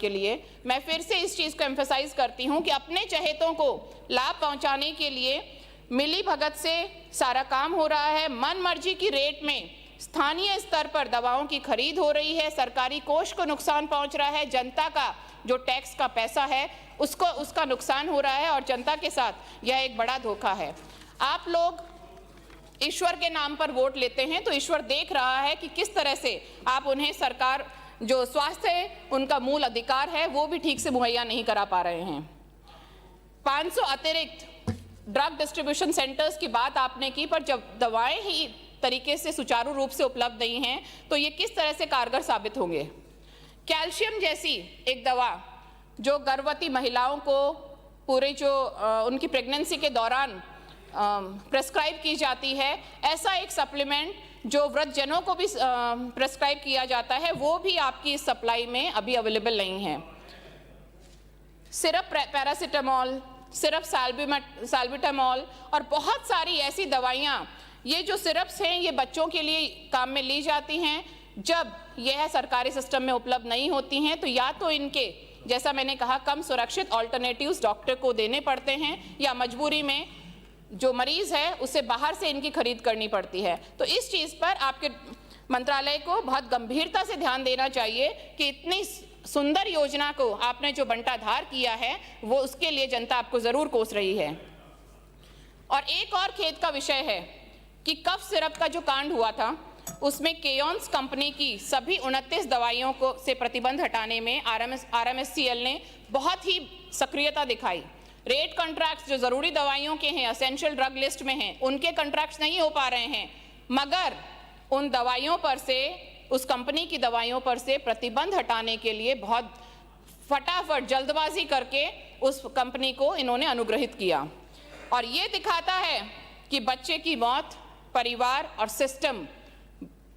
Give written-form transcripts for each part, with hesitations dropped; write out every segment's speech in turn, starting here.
के लिए मैं फिर से इस चीज़ को एम्फसाइज करती हूँ कि अपने चहेतों को लाभ पहुँचाने के लिए मिली भगत से सारा काम हो रहा है। मन मर्जी की रेट में स्थानीय स्तर पर दवाओं की खरीद हो रही है, सरकारी कोष को नुकसान पहुंच रहा है, जनता का जो टैक्स का पैसा है उसका नुकसान हो रहा है और जनता के साथ यह एक बड़ा धोखा है। आप लोग ईश्वर के नाम पर वोट लेते हैं तो ईश्वर देख रहा है कि किस तरह से आप उन्हें सरकार जो स्वास्थ्य है उनका मूल अधिकार है वो भी ठीक से मुहैया नहीं करा पा रहे हैं। 500 अतिरिक्त ड्रग डिस्ट्रीब्यूशन सेंटर्स की बात आपने की, पर जब दवाएं ही तरीके से सुचारू रूप से उपलब्ध नहीं हैं तो ये किस तरह से कारगर साबित होंगे। कैल्शियम जैसी एक दवा जो गर्भवती महिलाओं को पूरे जो उनकी प्रेगनेंसी के दौरान प्रेस्क्राइब की जाती है, ऐसा एक सप्लीमेंट जो वृद्धजनों को भी प्रेस्क्राइब किया जाता है वो भी आपकी इस सप्लाई में अभी अवेलेबल नहीं है। सिरप पैरासिटामोल, सिरप साल्बिटामोल और बहुत सारी ऐसी दवाइयाँ, ये जो सिरप्स हैं ये बच्चों के लिए काम में ली जाती हैं। जब यह सरकारी सिस्टम में उपलब्ध नहीं होती हैं तो या तो इनके जैसा मैंने कहा कम सुरक्षित ऑल्टरनेटिव्स डॉक्टर को देने पड़ते हैं या मजबूरी में जो मरीज है उसे बाहर से इनकी खरीद करनी पड़ती है। तो इस चीज़ पर आपके मंत्रालय को बहुत गंभीरता से ध्यान देना चाहिए कि इतनी सुंदर योजना को आपने जो बंटाधार किया है वो उसके लिए जनता आपको ज़रूर कोस रही है। और एक और खेद का विषय है कि कफ सिरप का जो कांड हुआ था उसमें केयॉन्स कंपनी की सभी 29 दवाइयों को से प्रतिबंध हटाने में RMSCL ने बहुत ही सक्रियता दिखाई। रेट कॉन्ट्रैक्ट्स जो ज़रूरी दवाइयों के हैं, एसेंशियल ड्रग लिस्ट में हैं, उनके कॉन्ट्रैक्ट्स नहीं हो पा रहे हैं, मगर उन दवाइयों पर से, उस कंपनी की दवाइयों पर से प्रतिबंध हटाने के लिए बहुत फटाफट जल्दबाजी करके उस कंपनी को इन्होंने अनुग्रहित किया। और ये दिखाता है कि बच्चे की मौत, परिवार और सिस्टम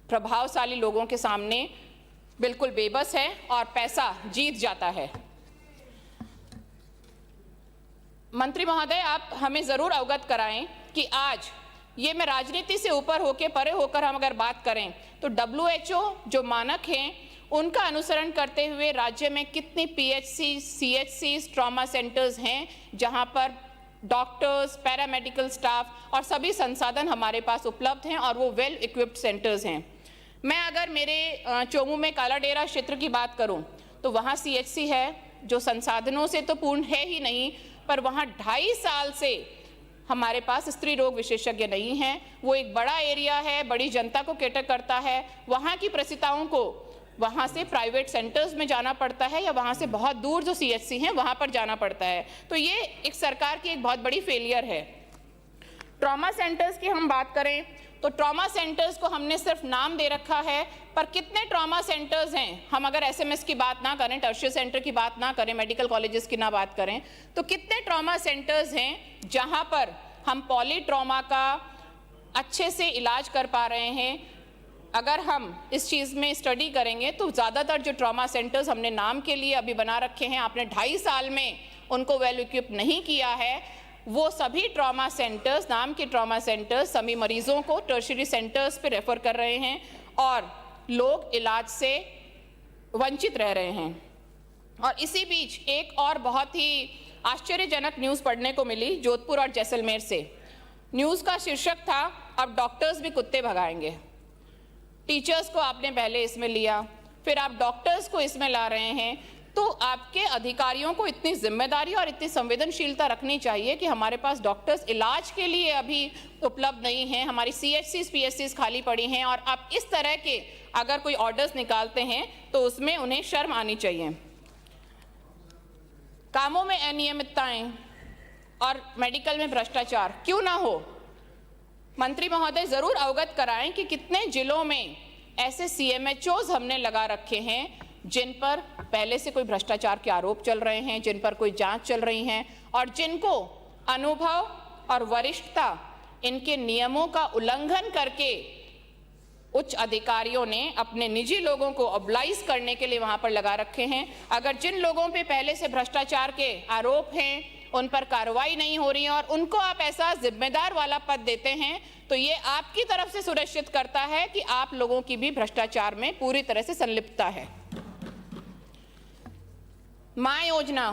प्रभावशाली लोगों के सामने बिल्कुल बेबस है और पैसा जीत जाता है। मंत्री महोदय, आप हमें ज़रूर अवगत कराएं कि आज ये मैं राजनीति से ऊपर होकर परे होकर हम अगर बात करें तो WHO जो मानक हैं उनका अनुसरण करते हुए राज्य में कितनी PHC, CHC, ट्रॉमा सेंटर्स हैं जहां पर डॉक्टर्स, पैरामेडिकल स्टाफ और सभी संसाधन हमारे पास उपलब्ध हैं और वो वेल इक्विप्ड सेंटर्स हैं। मैं अगर मेरे चोमू में कालाडेरा क्षेत्र की बात करूं तो वहाँ CHC है जो संसाधनों से तो पूर्ण है ही नहीं, पर वहाँ 2.5 साल से हमारे पास स्त्री रोग विशेषज्ञ नहीं हैं। वो एक बड़ा एरिया है, बड़ी जनता को कैटर करता है। वहाँ की प्रसूताओं को वहाँ से प्राइवेट सेंटर्स में जाना पड़ता है या वहाँ से बहुत दूर जो CHC हैं वहाँ पर जाना पड़ता है। तो ये एक सरकार की एक बहुत बड़ी फेलियर है। ट्रॉमा सेंटर्स की हम बात करें तो ट्रॉमा सेंटर्स को हमने सिर्फ नाम दे रखा है, पर कितने ट्रॉमा सेंटर्स हैं, हम अगर SMS की बात ना करें, टर्शियरी सेंटर की बात ना करें, मेडिकल कॉलेजेस की ना बात करें, तो कितने ट्रॉमा सेंटर्स हैं जहां पर हम पॉली ट्रॉमा का अच्छे से इलाज कर पा रहे हैं। अगर हम इस चीज़ में स्टडी करेंगे तो ज़्यादातर जो ट्रॉमा सेंटर्स हमने नाम के लिए अभी बना रखे हैं, आपने 2.5 साल में उनको वेल इक्विप नहीं किया है, वो सभी ट्रॉमा सेंटर्स, नाम के ट्रॉमा सेंटर्स सभी मरीजों को टर्शियरी सेंटर्स पे रेफ़र कर रहे हैं और लोग इलाज से वंचित रह रहे हैं। और इसी बीच एक और बहुत ही आश्चर्यजनक न्यूज़ पढ़ने को मिली जोधपुर और जैसलमेर से। न्यूज़ का शीर्षक था, अब डॉक्टर्स भी कुत्ते भगाएंगे। टीचर्स को आपने पहले इसमें लिया, फिर आप डॉक्टर्स को इसमें ला रहे हैं। तो आपके अधिकारियों को इतनी जिम्मेदारी और इतनी संवेदनशीलता रखनी चाहिए कि हमारे पास डॉक्टर्स इलाज के लिए अभी उपलब्ध नहीं हैं, हमारी CHCs, PHCs खाली पड़ी हैं और आप इस तरह के अगर कोई ऑर्डर्स निकालते हैं तो उसमें उन्हें शर्म आनी चाहिए। कामों में अनियमितताएं और मेडिकल में भ्रष्टाचार क्यों ना हो, मंत्री महोदय ज़रूर अवगत कराएं कि कितने जिलों में ऐसे CMHOs हमने लगा रखे हैं जिन पर पहले से कोई भ्रष्टाचार के आरोप चल रहे हैं, जिन पर कोई जांच चल रही हैं और जिनको अनुभव और वरिष्ठता इनके नियमों का उल्लंघन करके उच्च अधिकारियों ने अपने निजी लोगों को ऑब्लाइज करने के लिए वहां पर लगा रखे हैं। अगर जिन लोगों पे पहले से भ्रष्टाचार के आरोप हैं उन पर कार्रवाई नहीं हो रही है और उनको आप ऐसा जिम्मेदार वाला पद देते हैं तो ये आपकी तरफ से सुनिश्चित करता है कि आप लोगों की भी भ्रष्टाचार में पूरी तरह से संलिप्तता है। माँ योजना,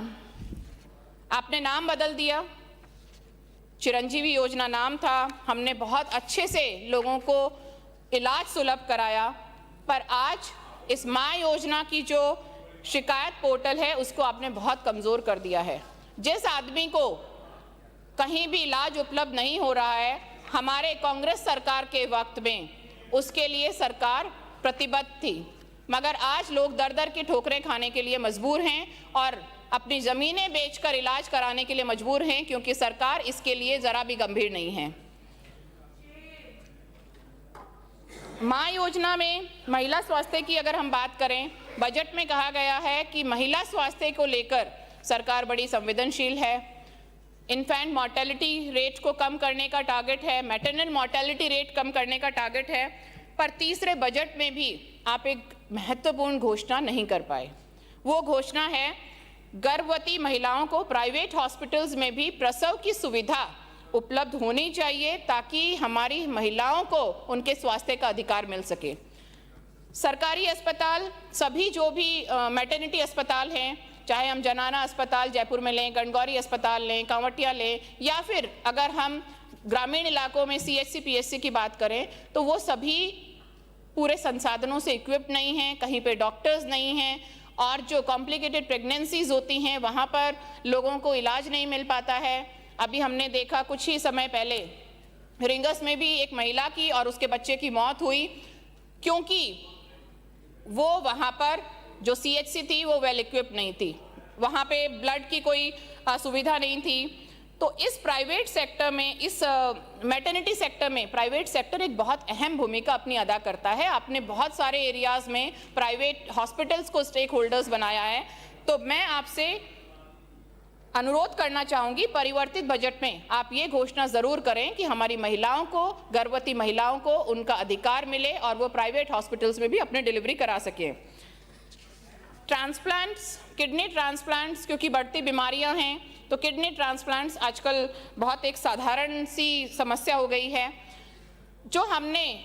आपने नाम बदल दिया, चिरंजीवी योजना नाम था, हमने बहुत अच्छे से लोगों को इलाज सुलभ कराया, पर आज इस माँ योजना की जो शिकायत पोर्टल है उसको आपने बहुत कमज़ोर कर दिया है। जिस आदमी को कहीं भी इलाज उपलब्ध नहीं हो रहा है, हमारे कांग्रेस सरकार के वक्त में उसके लिए सरकार प्रतिबद्ध थी, मगर आज लोग दर दर की ठोकरें खाने के लिए मजबूर हैं और अपनी ज़मीनें बेचकर इलाज कराने के लिए मजबूर हैं, क्योंकि सरकार इसके लिए ज़रा भी गंभीर नहीं है। माँ योजना में महिला स्वास्थ्य की अगर हम बात करें, बजट में कहा गया है कि महिला स्वास्थ्य को लेकर सरकार बड़ी संवेदनशील है। इन्फेंट मॉर्टेलिटी रेट को कम करने का टारगेट है, मैटरनल मॉर्टेलिटी रेट कम करने का टारगेट है, पर तीसरे बजट में भी आप एक महत्वपूर्ण घोषणा नहीं कर पाए। वो घोषणा है गर्भवती महिलाओं को प्राइवेट हॉस्पिटल्स में भी प्रसव की सुविधा उपलब्ध होनी चाहिए, ताकि हमारी महिलाओं को उनके स्वास्थ्य का अधिकार मिल सके। सरकारी अस्पताल, सभी जो भी मैटरनिटी अस्पताल हैं, चाहे हम जनाना अस्पताल जयपुर में लें, गणगौरी अस्पताल लें, कांवटिया लें, या फिर अगर हम ग्रामीण इलाकों में CHC PHC की बात करें, तो वो सभी पूरे संसाधनों से इक्विप्ड नहीं हैं, कहीं पे डॉक्टर्स नहीं हैं, और जो कॉम्प्लिकेटेड प्रेगनेंसीज होती हैं वहाँ पर लोगों को इलाज नहीं मिल पाता है। अभी हमने देखा कुछ ही समय पहले रिंगस में भी एक महिला की और उसके बच्चे की मौत हुई, क्योंकि वो वहाँ पर जो CHC थी वो वेल इक्विप्ड नहीं थी, वहाँ पे ब्लड की कोई सुविधा नहीं थी। तो इस प्राइवेट सेक्टर में, इस मैटरनिटी सेक्टर में प्राइवेट सेक्टर एक बहुत अहम भूमिका अपनी अदा करता है। आपने बहुत सारे एरियाज़ में प्राइवेट हॉस्पिटल्स को स्टेक होल्डर्स बनाया है। तो मैं आपसे अनुरोध करना चाहूँगी, परिवर्तित बजट में आप ये घोषणा ज़रूर करें कि हमारी महिलाओं को, गर्भवती महिलाओं को उनका अधिकार मिले और वो प्राइवेट हॉस्पिटल्स में भी अपने डिलीवरी करा सकें। ट्रांसप्लांट्स, किडनी ट्रांसप्लांट्स, क्योंकि बढ़ती बीमारियां हैं तो किडनी ट्रांसप्लांट्स आजकल बहुत एक साधारण सी समस्या हो गई है। जो हमने,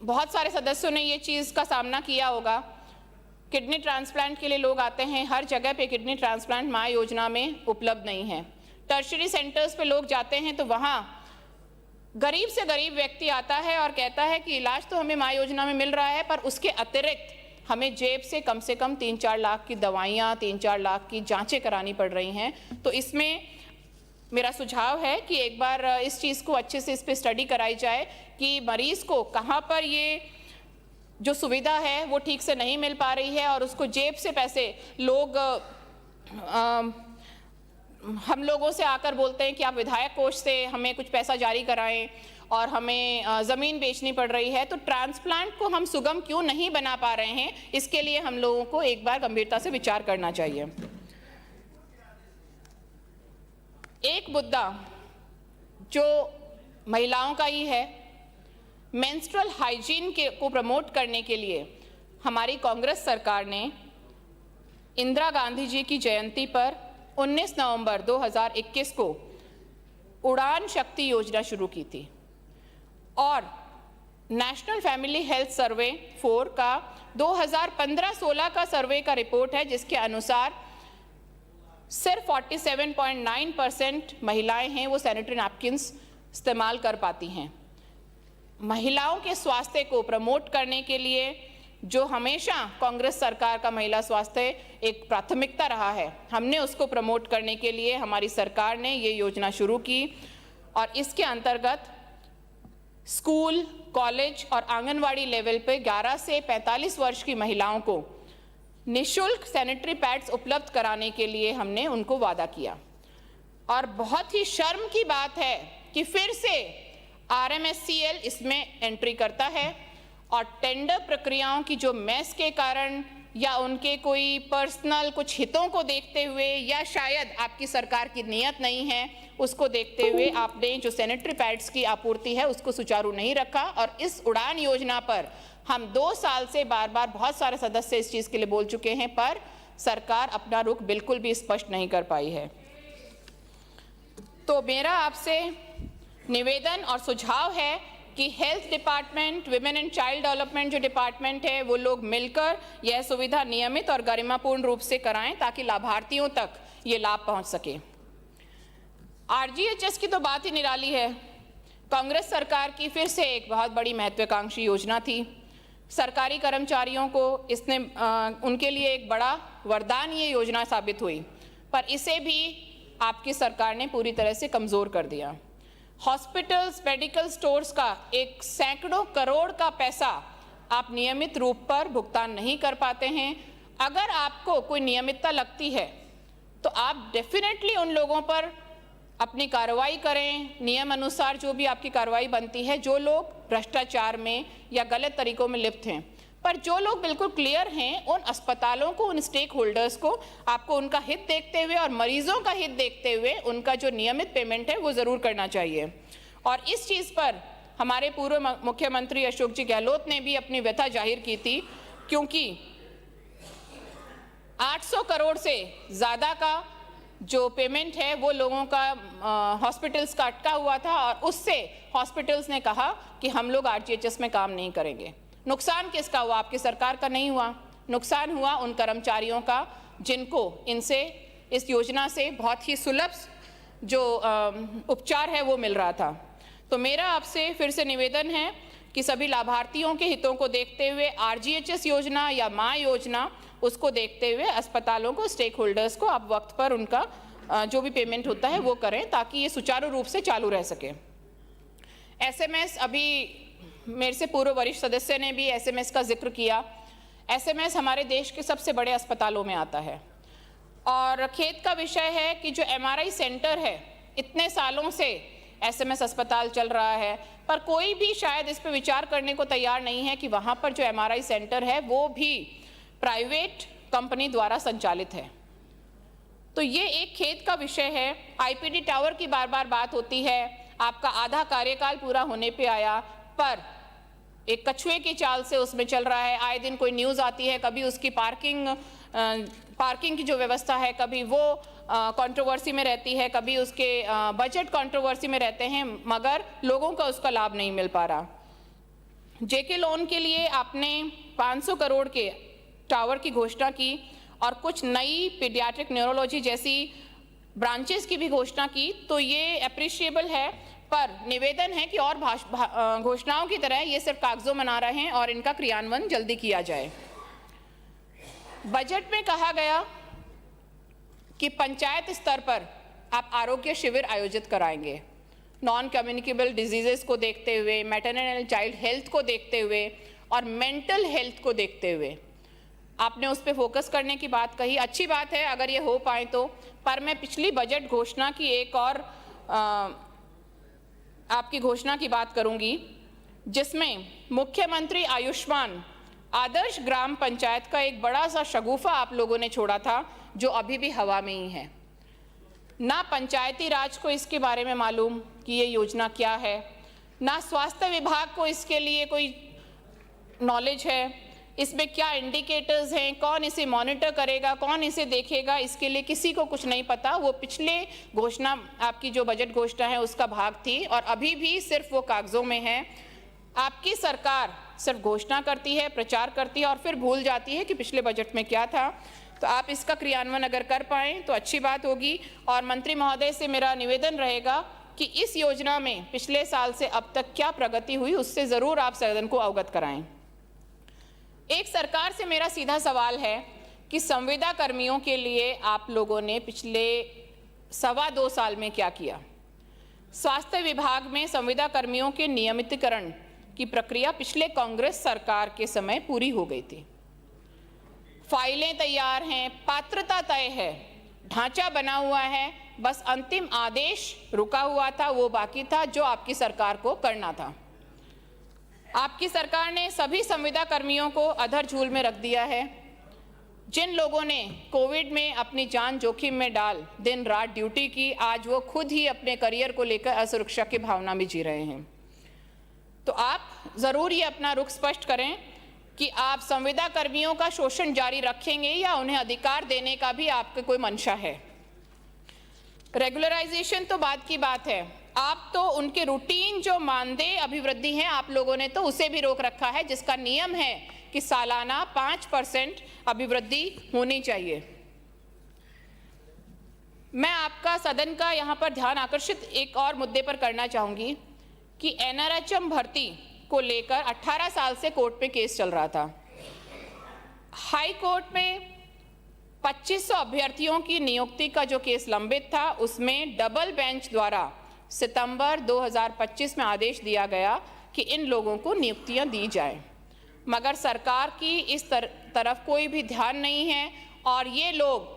बहुत सारे सदस्यों ने ये चीज़ का सामना किया होगा, किडनी ट्रांसप्लांट के लिए लोग आते हैं, हर जगह पे किडनी ट्रांसप्लांट माँ योजना में उपलब्ध नहीं है। टर्शरी सेंटर्स पे लोग जाते हैं तो वहाँ गरीब से गरीब व्यक्ति आता है और कहता है कि इलाज तो हमें माँ योजना में मिल रहा है, पर उसके अतिरिक्त हमें जेब से कम 3-4 लाख की दवाइयाँ, 3-4 लाख की जांचें करानी पड़ रही हैं। तो इसमें मेरा सुझाव है कि एक बार इस चीज़ को अच्छे से इस पर स्टडी कराई जाए कि मरीज़ को कहाँ पर ये जो सुविधा है वो ठीक से नहीं मिल पा रही है और उसको जेब से पैसे लोग हम लोगों से आकर बोलते हैं कि आप विधायक कोष से हमें कुछ पैसा जारी कराएं और हमें ज़मीन बेचनी पड़ रही है। तो ट्रांसप्लांट को हम सुगम क्यों नहीं बना पा रहे हैं, इसके लिए हम लोगों को एक बार गंभीरता से विचार करना चाहिए। एक मुद्दा जो महिलाओं का ही है, मेंस्ट्रुअल हाइजीन को प्रमोट करने के लिए हमारी कांग्रेस सरकार ने इंदिरा गांधी जी की जयंती पर 19 नवंबर 2021 को उड़ान शक्ति योजना शुरू की थी और नेशनल फैमिली हेल्थ सर्वे 4 का 2015-16 का सर्वे का रिपोर्ट है, जिसके अनुसार सिर्फ 47.9% महिलाएं हैं वो सैनिटरी नैपकिन्स इस्तेमाल कर पाती हैं। महिलाओं के स्वास्थ्य को प्रमोट करने के लिए जो हमेशा कांग्रेस सरकार का महिला स्वास्थ्य एक प्राथमिकता रहा है, हमने उसको प्रमोट करने के लिए हमारी सरकार ने ये योजना शुरू की और इसके अंतर्गत स्कूल, कॉलेज और आंगनवाड़ी लेवल पे 11 से 45 वर्ष की महिलाओं को निःशुल्क सैनिटरी पैड्स उपलब्ध कराने के लिए हमने उनको वादा किया। और बहुत ही शर्म की बात है कि फिर से RMSCL इसमें एंट्री करता है और टेंडर प्रक्रियाओं की जो मैस के कारण या उनके कोई पर्सनल कुछ हितों को देखते हुए या शायद आपकी सरकार की नीयत नहीं है, उसको देखते हुए आपने जो सैनिटरी पैड्स की आपूर्ति है उसको सुचारू नहीं रखा। और इस उड़ान योजना पर हम 2 साल से बार बार बहुत सारे सदस्य इस चीज़ के लिए बोल चुके हैं, पर सरकार अपना रुख बिल्कुल भी स्पष्ट नहीं कर पाई है। तो मेरा आपसे निवेदन और सुझाव है कि health department, women and child development जो डिपार्टमेंट है वो लोग मिलकर यह सुविधा नियमित और गरिमापूर्ण रूप से कराएं ताकि लाभार्थियों तक ये लाभ पहुंच सके। आरजीएचएस की तो बात ही निराली है। कांग्रेस सरकार की फिर से एक बहुत बड़ी महत्वाकांक्षी योजना थी। सरकारी कर्मचारियों को इसने उनके लिए एक बड़ा वरदान ये योजना साबित हुई, पर इसे भी आपकी सरकार ने पूरी तरह से कमज़ोर कर दिया। हॉस्पिटल्स, मेडिकल स्टोर्स का एक सैकड़ों करोड़ का पैसा आप नियमित रूप पर भुगतान नहीं कर पाते हैं। अगर आपको कोई नियमितता लगती है तो आप डेफिनेटली उन लोगों पर अपनी कार्रवाई करें, नियम अनुसार जो भी आपकी कार्रवाई बनती है, जो लोग भ्रष्टाचार में या गलत तरीकों में लिप्त हैं। पर जो लोग बिल्कुल क्लियर हैं, उन अस्पतालों को, उन स्टेक होल्डर्स को आपको उनका हित देखते हुए और मरीजों का हित देखते हुए उनका जो नियमित पेमेंट है वो ज़रूर करना चाहिए। और इस चीज़ पर हमारे पूर्व मुख्यमंत्री अशोक जी गहलोत ने भी अपनी व्यथा जाहिर की थी, क्योंकि 800 करोड़ से ज़्यादा का जो पेमेंट है वो लोगों का हॉस्पिटल्स का अटका हुआ था और उससे हॉस्पिटल्स ने कहा कि हम लोग आरजीएचएस में काम नहीं करेंगे। नुकसान किसका हुआ? आपकी सरकार का नहीं हुआ, नुकसान हुआ उन कर्मचारियों का जिनको इनसे, इस योजना से बहुत ही सुलभ जो उपचार है वो मिल रहा था। तो मेरा आपसे फिर से निवेदन है कि सभी लाभार्थियों के हितों को देखते हुए आरजीएचएस योजना या माँ योजना, उसको देखते हुए अस्पतालों को, स्टेक होल्डर्स को आप वक्त पर उनका जो भी पेमेंट होता है वो करें ताकि ये सुचारू रूप से चालू रह सके। एसएमएस, अभी मेरे से पूर्व वरिष्ठ सदस्य ने भी एसएमएस का जिक्र किया। एसएमएस हमारे देश के सबसे बड़े अस्पतालों में आता है और खेद का विषय है कि जो एमआरआई सेंटर है, इतने सालों से एसएमएस अस्पताल चल रहा है, पर कोई भी शायद इस पर विचार करने को तैयार नहीं है कि वहाँ पर जो एमआरआई सेंटर है वो भी प्राइवेट कंपनी द्वारा संचालित है। तो ये एक खेद का विषय है। आईपीडी टावर की बार बार बात होती है, आपका आधा कार्यकाल पूरा होने पे आया, पर एक कछुए की चाल से उसमें चल रहा है। आए दिन कोई न्यूज़ आती है, कभी उसकी पार्किंग की जो व्यवस्था है, कभी वो कंट्रोवर्सी में रहती है, कभी उसके बजट कंट्रोवर्सी में रहते हैं, मगर लोगों का उसका लाभ नहीं मिल पा रहा। जेके लोन के लिए आपने 500 करोड़ के टावर की घोषणा की और कुछ नई पीडियाट्रिक न्यूरोलॉजी जैसी ब्रांचेस की भी घोषणा की, तो ये अप्रिशिएबल है, पर निवेदन है कि और घोषणाओं की तरह ये सिर्फ कागजों में ना रहें और इनका क्रियान्वयन जल्दी किया जाए। बजट में कहा गया कि पंचायत स्तर पर आप आरोग्य शिविर आयोजित कराएंगे, नॉन कम्युनिकेबल डिजीजेस को देखते हुए, मैटरनल एंड चाइल्ड हेल्थ को देखते हुए और मेंटल हेल्थ को देखते हुए आपने उस पर फोकस करने की बात कही। अच्छी बात है अगर ये हो पाए तो, पर मैं पिछली बजट घोषणा की एक और आपकी घोषणा की बात करूंगी, जिसमें मुख्यमंत्री आयुष्मान आदर्श ग्राम पंचायत का एक बड़ा सा शगुफा आप लोगों ने छोड़ा था, जो अभी भी हवा में ही है। ना पंचायती राज को इसके बारे में मालूम कि ये योजना क्या है, ना स्वास्थ्य विभाग को इसके लिए कोई नॉलेज है, इसमें क्या इंडिकेटर्स हैं, कौन इसे मॉनिटर करेगा, कौन इसे देखेगा, इसके लिए किसी को कुछ नहीं पता। वो पिछले घोषणा, आपकी जो बजट घोषणा है उसका भाग थी और अभी भी सिर्फ वो कागजों में है। आपकी सरकार सिर्फ घोषणा करती है, प्रचार करती है और फिर भूल जाती है कि पिछले बजट में क्या था। तो आप इसका क्रियान्वयन अगर कर पाएँ तो अच्छी बात होगी। और मंत्री महोदय से मेरा निवेदन रहेगा कि इस योजना में पिछले साल से अब तक क्या प्रगति हुई, उससे ज़रूर आप सदन को अवगत कराएं। एक सरकार से मेरा सीधा सवाल है कि संविदा कर्मियों के लिए आप लोगों ने पिछले 2.25 साल में क्या किया। स्वास्थ्य विभाग में संविदा कर्मियों के नियमितीकरण की प्रक्रिया पिछले कांग्रेस सरकार के समय पूरी हो गई थी। फाइलें तैयार हैं, पात्रता तय है, ढांचा बना हुआ है, बस अंतिम आदेश रुका हुआ था, वो बाकी था जो आपकी सरकार को करना था। आपकी सरकार ने सभी संविदा कर्मियों को अधर झूल में रख दिया है। जिन लोगों ने कोविड में अपनी जान जोखिम में डाल दिन रात ड्यूटी की, आज वो खुद ही अपने करियर को लेकर असुरक्षा की भावना में जी रहे हैं। तो आप ज़रूर ये अपना रुख स्पष्ट करें कि आप संविदा कर्मियों का शोषण जारी रखेंगे या उन्हें अधिकार देने का भी आपका कोई मंशा है। रेगुलराइजेशन तो बात की बात है, आप तो उनके रूटीन जो मानदेय अभिवृद्धि है आप लोगों ने तो उसे भी रोक रखा है, जिसका नियम है कि सालाना 5% अभिवृद्धि होनी चाहिए। मैं आपका सदन का यहाँ पर ध्यान आकर्षित एक और मुद्दे पर करना चाहूँगी कि NRHM भर्ती को लेकर 18 साल से कोर्ट में केस चल रहा था। हाई कोर्ट में 2500 अभ्यर्थियों की नियुक्ति का जो केस लंबित था, उसमें डबल बेंच द्वारा सितंबर 2025 में आदेश दिया गया कि इन लोगों को नियुक्तियां दी जाए, मगर सरकार की इस तरफ कोई भी ध्यान नहीं है और ये लोग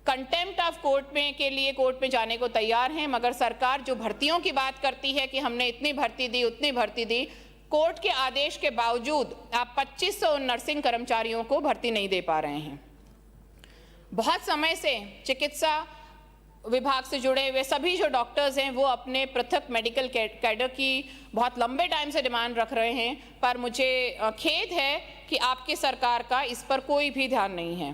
कंटेम्प्ट ऑफ कोर्ट में के लिए कोर्ट में जाने को तैयार हैं, मगर सरकार जो भर्तियों की बात करती है कि हमने इतनी भर्ती दी उतनी भर्ती दी, कोर्ट के आदेश के बावजूद आप 2500 नर्सिंग कर्मचारियों को भर्ती नहीं दे पा रहे हैं। बहुत समय से चिकित्सा विभाग से जुड़े हुए सभी जो डॉक्टर्स हैं वो अपने पृथक मेडिकल कैडर की बहुत लंबे टाइम से डिमांड रख रहे हैं, पर मुझे खेद है कि आपकी सरकार का इस पर कोई भी ध्यान नहीं है।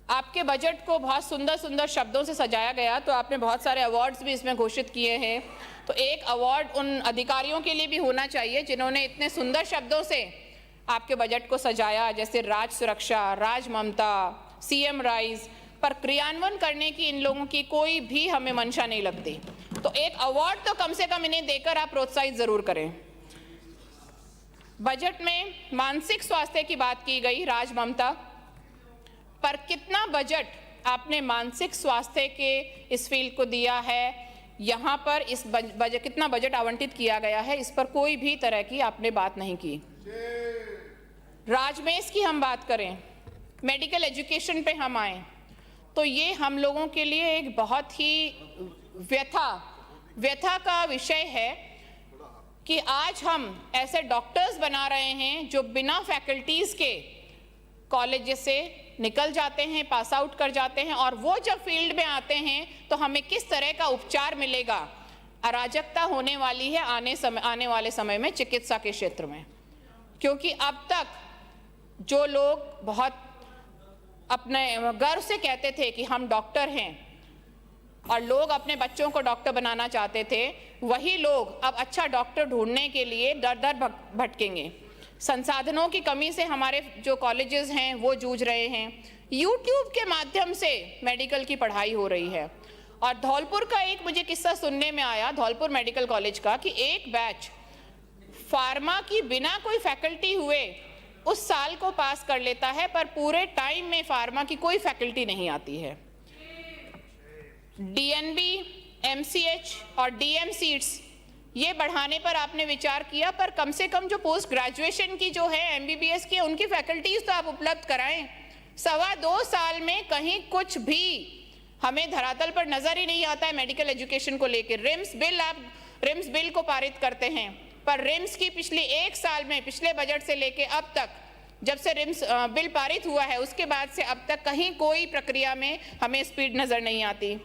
आपके बजट को बहुत सुंदर सुंदर शब्दों से सजाया गया, तो आपने बहुत सारे अवार्ड्स भी इसमें घोषित किए हैं, तो एक अवार्ड उन अधिकारियों के लिए भी होना चाहिए जिन्होंने इतने सुंदर शब्दों से आपके बजट को सजाया, जैसे राज सुरक्षा, राज ममता, CM राइज, पर क्रियान्वयन करने की इन लोगों की कोई भी हमें मंशा नहीं लगती। तो एक अवार्ड तो कम से कम इन्हें देकर आप प्रोत्साहित जरूर करें। बजट में मानसिक स्वास्थ्य की बात की गई, राज ममता, पर कितना बजट आपने मानसिक स्वास्थ्य के इस फील्ड को दिया है, यहाँ पर इस बजट कितना बजट आवंटित किया गया है, इस पर कोई भी तरह की आपने बात नहीं की। राजमेश की हम बात करें, मेडिकल एजुकेशन पे हम आए, तो ये हम लोगों के लिए एक बहुत ही व्यथा का विषय है कि आज हम ऐसे डॉक्टर्स बना रहे हैं जो बिना फैकल्टीज के कॉलेज से निकल जाते हैं, पास आउट कर जाते हैं, और वो जब फील्ड में आते हैं तो हमें किस तरह का उपचार मिलेगा। अराजकता होने वाली है आने वाले समय में चिकित्सा के क्षेत्र में, क्योंकि अब तक जो लोग बहुत अपने गर्व से कहते थे कि हम डॉक्टर हैं और लोग अपने बच्चों को डॉक्टर बनाना चाहते थे, वही लोग अब अच्छा डॉक्टर ढूंढने के लिए दर दर भटकेंगे। संसाधनों की कमी से हमारे जो कॉलेजेस हैं वो जूझ रहे हैं। YouTube के माध्यम से मेडिकल की पढ़ाई हो रही है, और धौलपुर का एक मुझे किस्सा सुनने में आया, धौलपुर मेडिकल कॉलेज का, कि एक बैच फार्मा की बिना कोई फैकल्टी हुए उस साल को पास कर लेता है, पर पूरे टाइम में फार्मा की कोई फैकल्टी नहीं आती है। DNB, MCH और DM सीट्स ये बढ़ाने पर आपने विचार किया, पर कम से कम जो पोस्ट ग्रेजुएशन की जो है MBBS की, उनकी फैकल्टीज तो आप उपलब्ध कराएं। 2.25 साल में कहीं कुछ भी हमें धरातल पर नजर ही नहीं आता है मेडिकल एजुकेशन को लेकर। रिम्स बिल को पारित करते हैं, पर रिम्स की पिछले 1 साल में, पिछले बजट से लेके अब तक, जब से रिम्स बिल पारित हुआ है उसके बाद से अब तक कहीं कोई प्रक्रिया में हमें स्पीड नजर नहीं आती।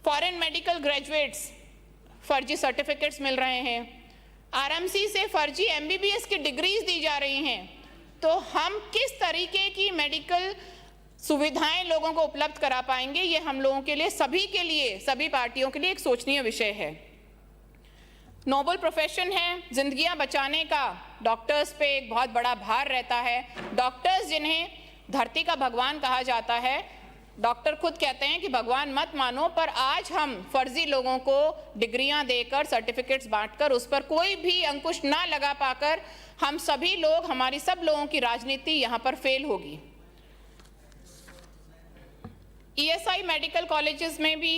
फॉरेन मेडिकल ग्रेजुएट्स फर्जी सर्टिफिकेट्स मिल रहे हैं, RMC से फर्जी MBBS की डिग्रीज दी जा रही हैं, तो हम किस तरीके की मेडिकल सुविधाएं लोगों को उपलब्ध करा पाएंगे, ये हम लोगों के लिए, सभी पार्टियों के लिए एक सोचनीय विषय है। नोबल प्रोफेशन है, जिंदगियां बचाने का डॉक्टर्स पे एक बहुत बड़ा भार रहता है। डॉक्टर्स जिन्हें धरती का भगवान कहा जाता है, डॉक्टर खुद कहते हैं कि भगवान मत मानो, पर आज हम फर्जी लोगों को डिग्रियां देकर, सर्टिफिकेट्स बांटकर, उस पर कोई भी अंकुश ना लगा पाकर हम सभी लोग, हमारी सब लोगों की राजनीति यहाँ पर फेल होगी। ESI मेडिकल कॉलेजेस में भी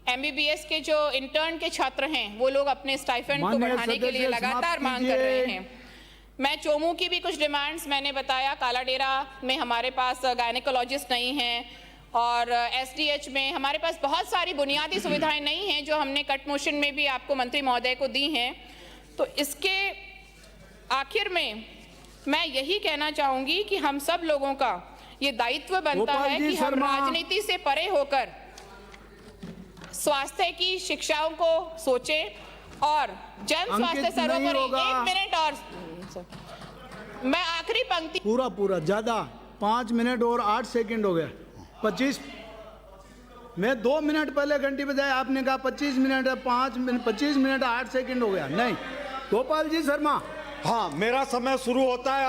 MBBS के जो इंटर्न के छात्र हैं वो लोग अपने स्टाइपेंड को बढ़ाने के लिए लगातार मांग कर रहे हैं। मैं चोमू की भी कुछ डिमांड्स मैंने बताया, कालाडेरा में हमारे पास गायनेकोलॉजिस्ट नहीं हैं, और SDH में हमारे पास बहुत सारी बुनियादी सुविधाएं नहीं हैं जो हमने कट मोशन में भी आपको मंत्री महोदय को दी हैं। तो इसके आखिर में मैं यही कहना चाहूँगी कि हम सब लोगों का ये दायित्व बनता है कि हम राजनीति से परे होकर स्वास्थ्य की शिक्षाओं को सोचें और जन स्वास्थ्य सर्वोपरि। 1 मिनट और मैं आखिरी पंक्ति पूरा ज़्यादा 5 मिनट और 8 सेकंड हो गया। 25 मैं 2 मिनट पहले घंटी बजाई, आपने कहा 25 मिनट है, 5 मिनट 25 मिनट 8 सेकंड हो गया। नहीं, गोपाल जी शर्मा। हाँ, मेरा समय शुरू होता है।